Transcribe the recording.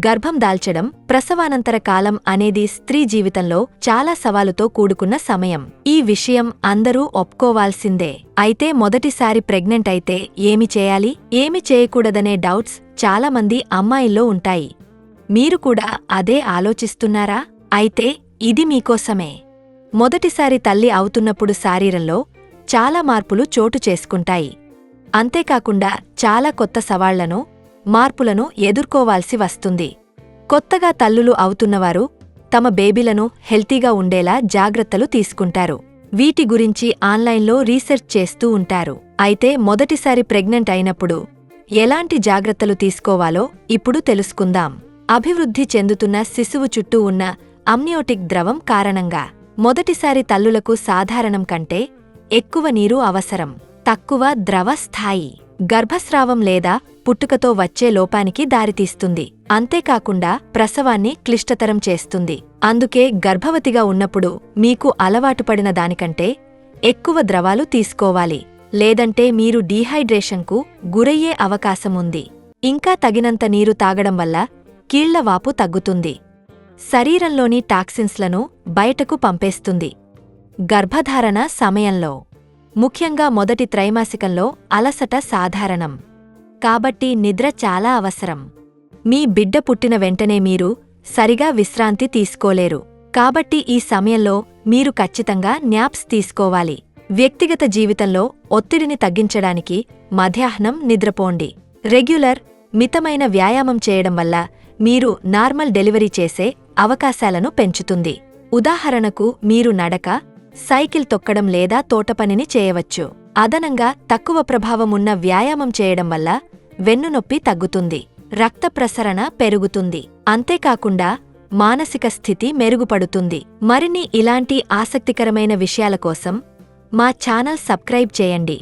గర్భం దాల్చడం, ప్రసవానంతర కాలం అనేది స్త్రీ జీవితంలో చాలా సవాలుతో కూడుకున్న సమయం. ఈ విషయం అందరూ ఒప్పుకోవాల్సిందే. అయితే మొదటిసారి ప్రెగ్నెంట్ అయితే ఏమి చేయాలి, ఏమి చేయకూడదనే డౌట్స్ చాలామంది అమ్మాయిల్లో ఉంటాయి. మీరు కూడా అదే ఆలోచిస్తున్నారా? అయితే ఇది మీకోసమే. మొదటిసారి తల్లి అవుతున్నప్పుడు శరీరంలో చాలా మార్పులు చోటు చేసుకుంటాయి. అంతేకాకుండా చాలా కొత్త సవాళ్లను, మార్పులను ఎదుర్కోవాల్సి వస్తుంది. కొత్తగా తల్లులు అవుతున్నవారు తమ బేబీలను హెల్తీగా ఉండేలా జాగ్రత్తలు తీసుకుంటారు. వీటి గురించి ఆన్లైన్లో రీసెర్చ్ చేస్తూ ఉంటారు. అయితే మొదటిసారి ప్రెగ్నెంట్ అయినప్పుడు ఎలాంటి జాగ్రత్తలు తీసుకోవాలో ఇప్పుడు తెలుసుకుందాం. అభివృద్ధి చెందుతున్న శిశువు చుట్టూ ఉన్న అమ్నియోటిక్ ద్రవం కారణంగా మొదటిసారి తల్లులకు సాధారణం కంటే ఎక్కువ నీరు అవసరం. తక్కువ ద్రవ స్థాయి గర్భస్రావం లేదా పుట్టుకతో వచ్చే లోపానికి దారితీస్తుంది. అంతేకాకుండా ప్రసవాన్ని క్లిష్టతరం చేస్తుంది. అందుకే గర్భవతిగా ఉన్నప్పుడు మీకు అలవాటుపడిన దానికంటే ఎక్కువ ద్రవాలు తీసుకోవాలి. లేదంటే మీరు డీహైడ్రేషన్కు గురయ్యే అవకాశముంది. ఇంకా తగినంత నీరు తాగడం వల్ల కీళ్లవాపు తగ్గుతుంది. శరీరంలోని టాక్సిన్స్లను బయటకు పంపేస్తుంది. గర్భధారణ సమయంలో, ముఖ్యంగా మొదటి త్రైమాసికంలో అలసట సాధారణం. కాబట్టి నిద్ర చాలా అవసరం. మీ బిడ్డ పుట్టిన వెంటనే మీరు సరిగా విశ్రాంతి తీసుకోలేరు. కాబట్టి ఈ సమయంలో మీరు ఖచ్చితంగా న్యాప్స్ తీసుకోవాలి. వ్యక్తిగత జీవితంలో ఒత్తిడిని తగ్గించడానికి మధ్యాహ్నం నిద్రపోండి. రెగ్యులర్, మితమైన వ్యాయామం చేయడం వల్ల మీరు నార్మల్ డెలివరీ చేసే అవకాశాలను పెంచుతుంది. ఉదాహరణకు మీరు నడక, సైకిల్ తొక్కడం లేదా తోటపనిని చేయవచ్చు. అదనంగా తక్కువ ప్రభావమున్న వ్యాయామం చేయడం వల్ల వెన్నునొప్పి తగ్గుతుంది, రక్త ప్రసరణ పెరుగుతుంది. అంతేకాకుండా మానసిక స్థితి మెరుగుపడుతుంది. మరిన్ని ఇలాంటి ఆసక్తికరమైన విషయాల కోసం మా ఛానల్ సబ్స్క్రైబ్ చేయండి.